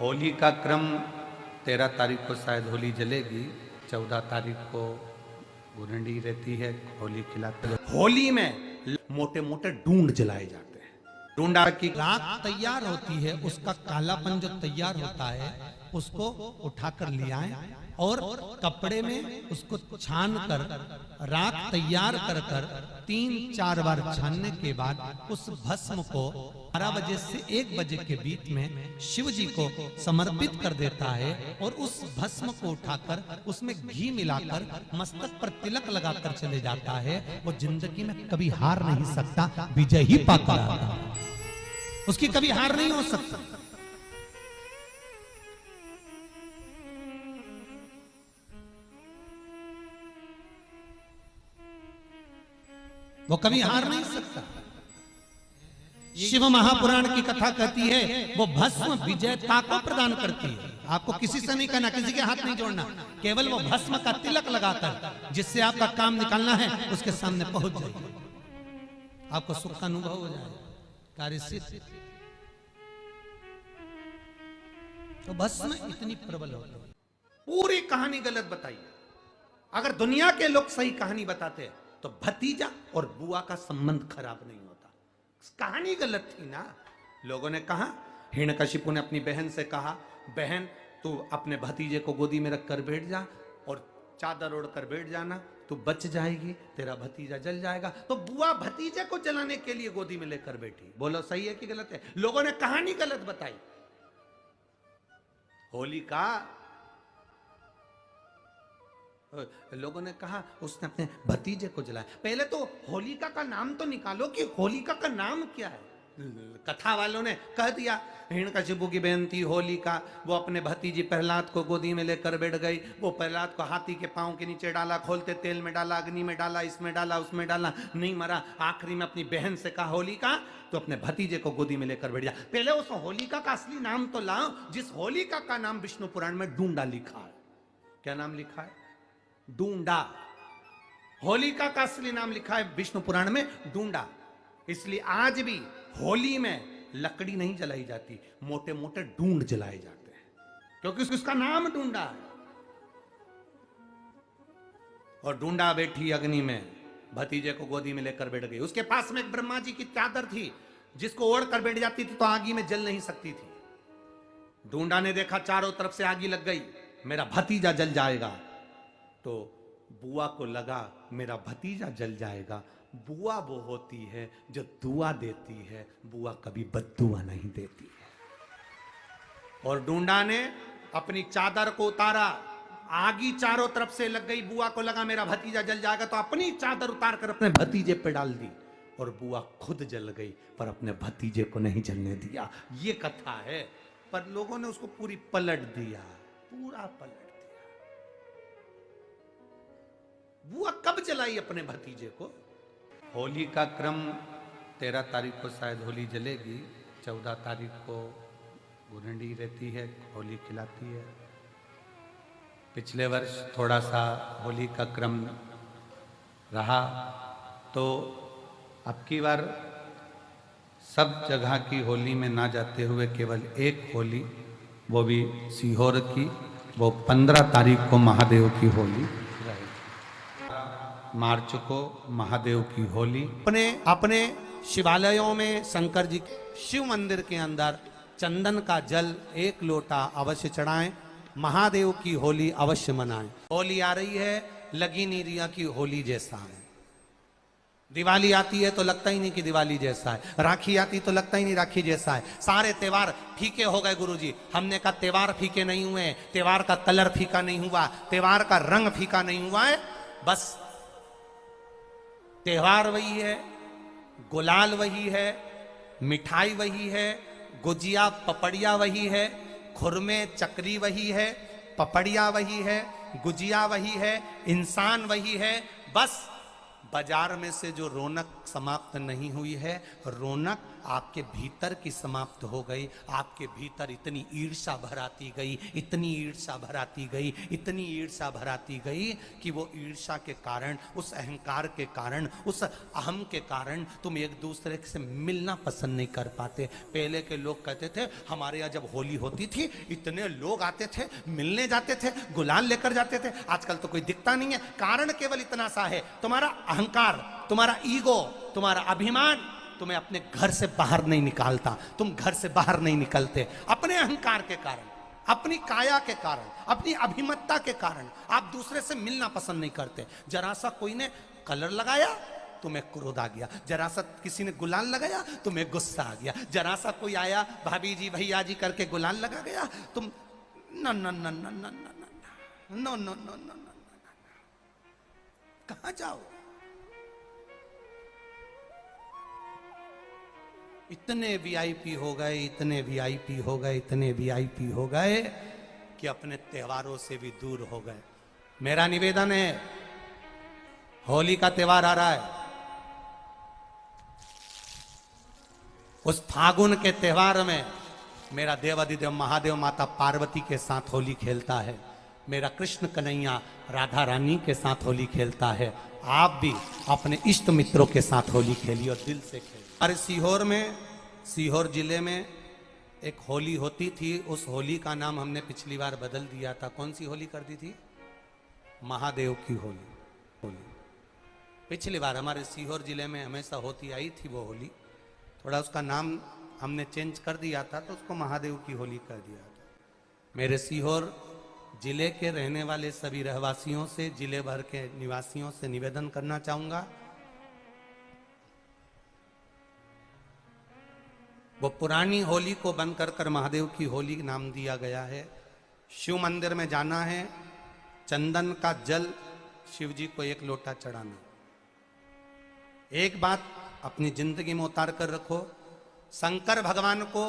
होली का क्रम 13 तारीख को शायद होली जलेगी, 14 तारीख को गुरंडी रहती है, होली खिलाते हैं। होली में मोटे मोटे डूंड जलाए जाते हैं। डूंडा की राख तैयार होती है, उसका कालापन जो तैयार होता है उसको उठाकर ले आए और कपड़े में उसको छान कर राख तैयार कर कर 3-4 बार छानने के बाद उस भस्म को 12 बजे से 1 बजे के बीच में शिव जी को समर्पित कर देता है और उस भस्म को उठाकर उसमें घी मिलाकर मस्तक पर तिलक लगाकर चले जाता है। वो जिंदगी में कभी हार नहीं सकता, विजय ही पाकर आता है, उसकी कभी हार नहीं हो सकता। वो कभी हार नहीं सकता। शिव महापुराण की कथा कहती है वो भस्म विजयता को प्रदान करती है। आपको किसी से नहीं करना, किसी के हाथ नहीं जोड़ना, केवल वो भस्म का तिलक लगाकर जिससे आपका काम निकालना है उसके सामने पहुंच जाइए, आपको सुख का अनुभव हो जाए, कार्य सिद्ध। तो भस्म इतनी प्रबल हो गई। पूरी कहानी गलत बताई। अगर दुनिया के लोग सही कहानी बताते तो भतीजा और बुआ का संबंध खराब नहीं होता। कहानी गलत थी ना। लोगों ने कहा, हिरण्यकशिपु ने अपनी बहन से कहा, बहन तू अपने भतीजे को गोदी में रख कर बैठ जा और चादर ओढ़ कर बैठ जाना, तू बच जाएगी, तेरा भतीजा जल जाएगा। तो बुआ भतीजे को जलाने के लिए गोदी में लेकर बैठी। बोलो सही है कि गलत है? लोगों ने कहानी गलत बताई। होली का लोगों ने कहा उसने अपने भतीजे को जलाया। पहले तो होलिका का नाम तो निकालो कि होलिका का नाम क्या है। कथा वालों ने कह दिया हिरण्यकशिपु की बहन थी होलिका, वो अपने भतीजी प्रहलाद को गोदी में लेकर बैठ गई। वो प्रहलाद को हाथी के पांव के नीचे डाला, खोलते तेल में डाला, अग्नि में डाला, इसमें डाला, उसमें डाला, नहीं मरा। आखिरी में अपनी बहन से कहा होलिका तो अपने भतीजे को गोदी में लेकर बैठ जा। पहले उस होलिका का असली नाम तो लाओ, जिस होलिका का नाम विष्णु पुराण में डूंडा लिखा है। क्या नाम लिखा है? डूंडा। होलिका का असली नाम लिखा है विष्णु पुराण में डूंडा। इसलिए आज भी होली में लकड़ी नहीं जलाई जाती, मोटे मोटे डूंड जलाए जाते हैं, क्योंकि उसका नाम डूंडा है। और डूंडा बैठी अग्नि में, भतीजे को गोदी में लेकर बैठ गई। उसके पास में एक ब्रह्मा जी की चादर थी, जिसको ओढ़ कर बैठ जाती थी तो आगी में जल नहीं सकती थी। डूंडा ने देखा चारों तरफ से आगी लग गई, मेरा भतीजा जल जाएगा। तो बुआ को लगा मेरा भतीजा जल जाएगा। बुआ वो होती है जो दुआ देती है, बुआ कभी बद्दुआ नहीं देती है। और डूंडा ने अपनी चादर को उतारा, आगी चारों तरफ से लग गई। बुआ को लगा मेरा भतीजा जल जाएगा, तो अपनी चादर उतार कर अपने भतीजे पे डाल दी और बुआ खुद जल गई, पर अपने भतीजे को नहीं जलने दिया। ये कथा है, पर लोगों ने उसको पूरी पलट दिया, पूरा पलट दिया। बुआ कब जलाई अपने भतीजे को? होली का क्रम 13 तारीख को शायद होली जलेगी, 14 तारीख को गुरंडी रहती है, होली खिलाती है। पिछले वर्ष थोड़ा सा होली का क्रम रहा, तो अब की बार सब जगह की होली में ना जाते हुए केवल एक होली, वो भी सीहोर की, वो 15 तारीख को महादेव की होली, मार्च को महादेव की होली। अपने शिवालयों में शंकर जी शिव मंदिर के अंदर चंदन का जल 1 लोटा अवश्य चढ़ाएं, महादेव की होली अवश्य मनाएं। होली आ रही है, लगी नहीं रिया की होली जैसा है। दिवाली आती है तो लगता ही नहीं कि दिवाली जैसा है, राखी आती तो लगता ही नहीं राखी जैसा है। सारे त्योहार फीके हो गए गुरुजी। हमने कहा त्योहार फीके नहीं हुए, त्योहार का कलर फीका नहीं हुआ, त्योहार का रंग फीका नहीं हुआ है, बस त्योहार वही है, गुलाल वही है, मिठाई वही है, गुजिया पपड़िया वही है, खुरमे चकरी वही है, पपड़िया वही है, गुजिया वही है, इंसान वही है। बस बाजार में से जो रौनक समाप्त नहीं हुई है, रौनक आपके भीतर की समाप्त हो गई। आपके भीतर इतनी ईर्ष्या भराती गई, इतनी ईर्ष्या भराती गई, इतनी ईर्ष्या भराती गई कि वो ईर्ष्या के कारण, उस अहंकार के कारण, उस अहम के कारण तुम एक दूसरे से मिलना पसंद नहीं कर पाते। पहले के लोग कहते थे हमारे यहाँ जब होली होती थी इतने लोग आते थे, मिलने जाते थे, गुलाल लेकर जाते थे। आजकल तो कोई दिखता नहीं है। कारण केवल इतना सा है, तुम्हारा अहंकार, तुम्हारा ईगो, तुम्हारा अभिमान तुम्हें अपने घर से बाहर नहीं निकालता। तुम घर से बाहर नहीं निकलते अपने अहंकार के कारण, अपनी काया के कारण, अपनी अभिमत्ता के कारण आप दूसरे से मिलना पसंद नहीं करते। जरा सा कोई ने कलर लगाया तुम्हें क्रोध आ गया, जरा सा किसी ने गुलाल लगाया तुम्हें गुस्सा आ गया, जरा सा कोई आया भाभी जी भैया जी करके गुलाल लगा गया, तुम न न न न न न no no no no no, कहां जाओ? इतने वीआईपी हो गए, इतने वीआईपी हो गए, इतने वीआईपी हो गए कि अपने त्योहारों से भी दूर हो गए। मेरा निवेदन है, होली का त्योहार आ रहा है, उस फागुन के त्योहार में मेरा देवाधिदेव महादेव माता पार्वती के साथ होली खेलता है, मेरा कृष्ण कन्हैया राधा रानी के साथ होली खेलता है। आप भी अपने इष्ट मित्रों के साथ होली खेलिए और दिल से खेलिए। अरे सीहोर जिले में एक होली होती थी, उस होली का नाम हमने पिछली बार बदल दिया था। कौन सी होली कर दी थी? महादेव की होली। पिछली बार हमारे सीहोर जिले में हमेशा होती आई थी वो होली, थोड़ा उसका नाम हमने चेंज कर दिया था तो उसको महादेव की होली कर दिया था। मेरे सीहोर जिले के रहने वाले सभी रहवासियों से, जिले भर के निवासियों से निवेदन करना चाहूंगा, वो पुरानी होली को बंद कर महादेव की होली नाम दिया गया है। शिव मंदिर में जाना है, चंदन का जल शिव जी को 1 लोटा चढ़ाना। एक बात अपनी जिंदगी में उतार कर रखो, शंकर भगवान को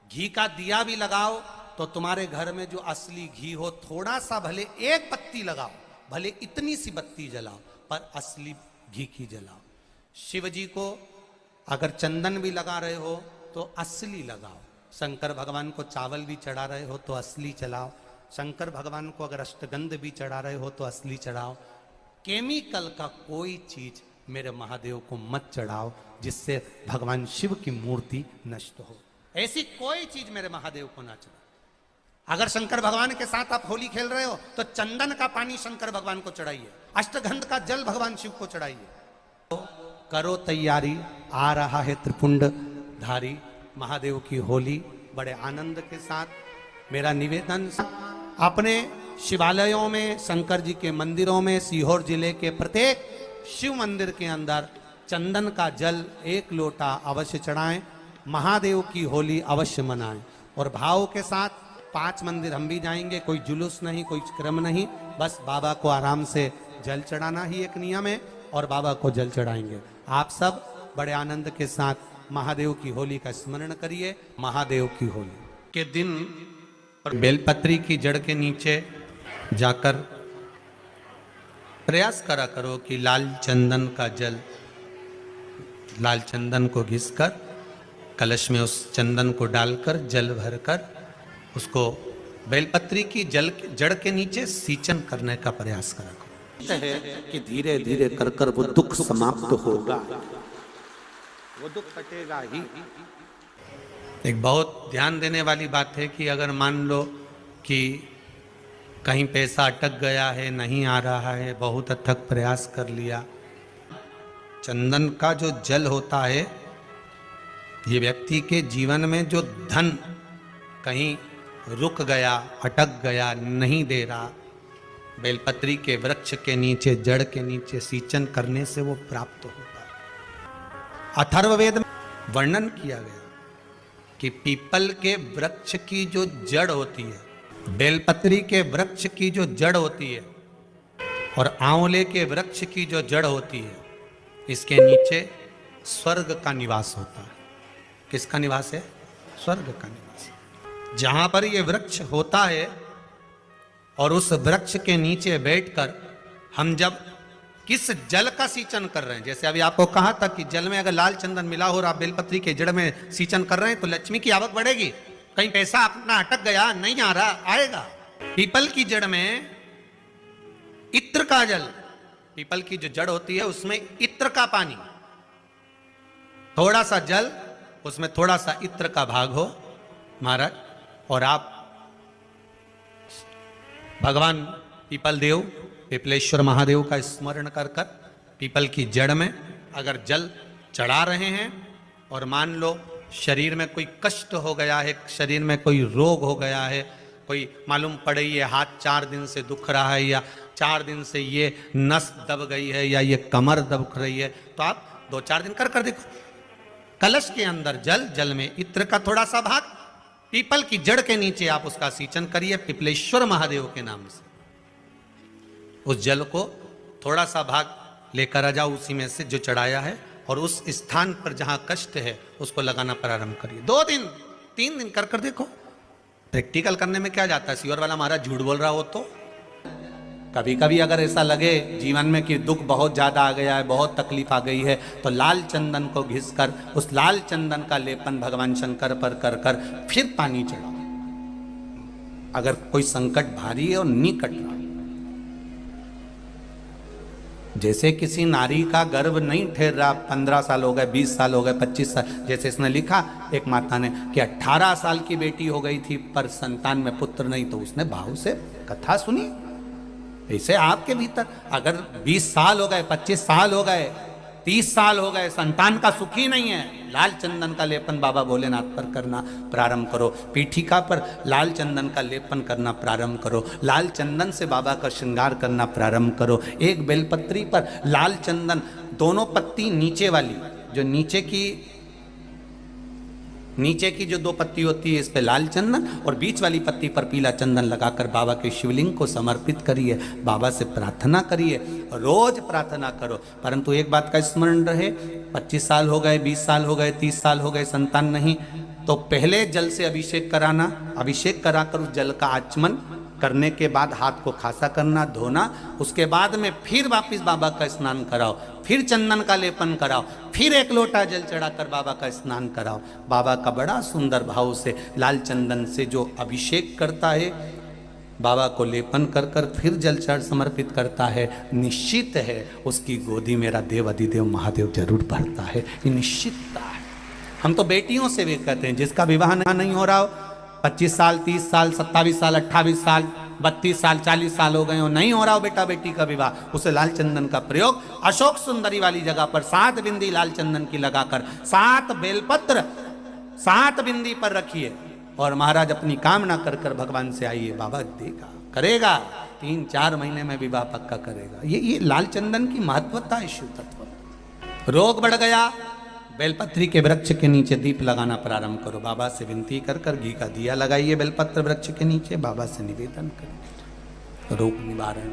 घी का दिया भी लगाओ तो तुम्हारे घर में जो असली घी हो, थोड़ा सा भले 1 बत्ती लगाओ, भले इतनी सी बत्ती जलाओ, पर असली घी की जलाओ। शिव जी को अगर चंदन भी लगा रहे हो तो असली लगाओ। शंकर भगवान को चावल भी चढ़ा रहे हो तो असली चढ़ाओ। शंकर भगवान को अगर अष्टगंध भी चढ़ा रहे हो तो असली चढ़ाओ। केमिकल का कोई चीज मेरे महादेव को मत चढ़ाओ जिससे भगवान शिव की मूर्ति नष्ट हो। ऐसी कोई चीज मेरे महादेव को ना चढ़ाओ। अगर शंकर भगवान के साथ आप होली खेल रहे हो तो चंदन का पानी शंकर भगवान को चढ़ाइए, अष्टगंध का जल भगवान शिव को चढ़ाइए। तो करो तैयारी, आ रहा है त्रिपुंड धारी महादेव की होली। बड़े आनंद के साथ मेरा निवेदन, अपने शिवालयों में, शंकर जी के मंदिरों में, सीहोर जिले के प्रत्येक शिव मंदिर के अंदर चंदन का जल 1 लोटा अवश्य चढ़ाएं, महादेव की होली अवश्य मनाएं। और भाव के साथ 5 मंदिर हम भी जाएंगे, कोई जुलूस नहीं, कोई क्रम नहीं, बस बाबा को आराम से जल चढ़ाना ही एक नियम है और बाबा को जल चढ़ाएंगे। आप सब बड़े आनंद के साथ महादेव की होली का स्मरण करिए। महादेव की होली के दिन बेलपत्री की जड़ के नीचे जाकर प्रयास करा करो कि लाल चंदन का जल, लाल चंदन को घिसकर कलश में उस चंदन को डालकर जल भरकर उसको बेलपत्री की जड़ के नीचे सींचन करने का प्रयास करा करो। है कि धीरे धीरे कर कर वो दुख समाप्त होगा, वो दुख कटेगा ही। एक बहुत ध्यान देने वाली बात है कि अगर मान लो कि कहीं पैसा अटक गया है, नहीं आ रहा है, बहुत अथक प्रयास कर लिया, चंदन का जो जल होता है ये व्यक्ति के जीवन में जो धन कहीं रुक गया, अटक गया, नहीं दे रहा, बेलपत्री के वृक्ष के नीचे, जड़ के नीचे सींचन करने से वो प्राप्त होगा। अथर्ववेद में वर्णन किया गया कि पीपल के वृक्ष की जो जड़ होती है, बेलपत्री के वृक्ष की जो जड़ होती है और आंवले के वृक्ष की जो जड़ होती है, इसके नीचे स्वर्ग का निवास होता है। किसका निवास है? स्वर्ग का निवास। जहां पर ये वृक्ष होता है और उस वृक्ष के नीचे बैठकर हम जब किस जल का सींचन कर रहे हैं। जैसे अभी आपको कहा था कि जल में अगर लाल चंदन मिला हो और आप बेलपत्री के जड़ में सींचन कर रहे हैं तो लक्ष्मी की आवक बढ़ेगी। कहीं पैसा अपना अटक गया, नहीं आ रहा, आएगा। पीपल की जड़ में इत्र का जल, पीपल की जो जड़ होती है उसमें इत्र का पानी, थोड़ा सा जल उसमें थोड़ा सा इत्र का भाग हो महाराज, और आप भगवान पीपल देव पिपलेश्वर महादेव का स्मरण कर कर पीपल की जड़ में अगर जल चढ़ा रहे हैं, और मान लो शरीर में कोई कष्ट हो गया है, शरीर में कोई रोग हो गया है, कोई मालूम पड़े ये हाथ 4 दिन से दुख रहा है, या 4 दिन से ये नस दब गई है, या ये कमर दब रही है, तो आप 2-4 दिन कर देखो। कलश के अंदर जल, जल में इत्र का थोड़ा सा भाग, पीपल की जड़ के नीचे आप उसका सींचन करिए पिपलेश्वर महादेव के नाम से। उस जल को थोड़ा सा भाग लेकर आ जाओ उसी में से जो चढ़ाया है, और उस स्थान पर जहां कष्ट है उसको लगाना प्रारंभ करिए। 2 दिन 3 दिन कर देखो। प्रैक्टिकल करने में क्या जाता है, सियोर वाला महाराज झूठ बोल रहा हो तो। कभी कभी अगर ऐसा लगे जीवन में कि दुख बहुत ज्यादा आ गया है, बहुत तकलीफ आ गई है, तो लाल चंदन को घिसकर उस लाल चंदन का लेपन भगवान शंकर पर कर कर फिर पानी चढ़ाओ। अगर कोई संकट भारी है और नहीं कट रहा, जैसे किसी नारी का गर्भ नहीं ठहर रहा, 15 साल हो गए, 20 साल हो गए, 25 साल, जैसे इसने लिखा एक माता ने कि 18 साल की बेटी हो गई थी पर संतान में पुत्र नहीं, तो उसने भाव से कथा सुनी। ऐसे आपके भीतर अगर 20 साल हो गए, 25 साल हो गए, 30 साल हो गए, संतान का सुख ही नहीं है, लाल चंदन का लेपन बाबा भोलेनाथ पर करना प्रारंभ करो। पीठिका पर लाल चंदन का लेपन करना प्रारंभ करो। लाल चंदन से बाबा का श्रृंगार करना प्रारंभ करो। एक बेलपत्री पर लाल चंदन, दोनों पत्ती नीचे वाली, जो नीचे की जो 2 पत्ती होती है इस पे लाल चंदन, और बीच वाली पत्ती पर पीला चंदन लगाकर बाबा के शिवलिंग को समर्पित करिए। बाबा से प्रार्थना करिए, रोज प्रार्थना करो। परंतु एक बात का स्मरण रहे, 25 साल हो गए, 20 साल हो गए, 30 साल हो गए, संतान नहीं, तो पहले जल से अभिषेक कराना, अभिषेक कराकर उस जल का आचमन करने के बाद हाथ को खासा करना, धोना, उसके बाद में फिर वापिस बाबा का स्नान कराओ, फिर चंदन का लेपन कराओ, फिर 1 लोटा जल चढ़ाकर बाबा का स्नान कराओ। बाबा का बड़ा सुंदर भाव से लाल चंदन से जो अभिषेक करता है, बाबा को लेपन कर कर फिर जल चढ़ समर्पित करता है, निश्चित है उसकी गोदी मेरा देव अधिदेव महादेव जरूर भरता है। ये निश्चितता है। हम तो बेटियों से भी कहते हैं, जिसका विवाह नहीं हो रहा हो, 25 साल, 30 साल, 27 साल, 28 साल, 32 साल, 40 साल हो गए हो, नहीं हो रहा हो बेटा बेटी का विवाह, उसे लाल चंदन का प्रयोग अशोक सुंदरी वाली जगह पर 7 बिंदी लाल चंदन की लगाकर 7 बेलपत्र 7 बिंदी पर रखिए, और महाराज अपनी कामना कर कर भगवान से आइए। बाबा देगा, करेगा, 3-4 महीने में विवाह पक्का करेगा। ये लाल चंदन की महत्वता है। शिव तत्व। रोग बढ़ गया, बेलपत्री के वृक्ष के नीचे दीप लगाना प्रारंभ करो। बाबा से विनती कर कर घी का दिया लगाइए बेलपत्र वृक्ष के नीचे, बाबा से निवेदन करें, रोग निवारण।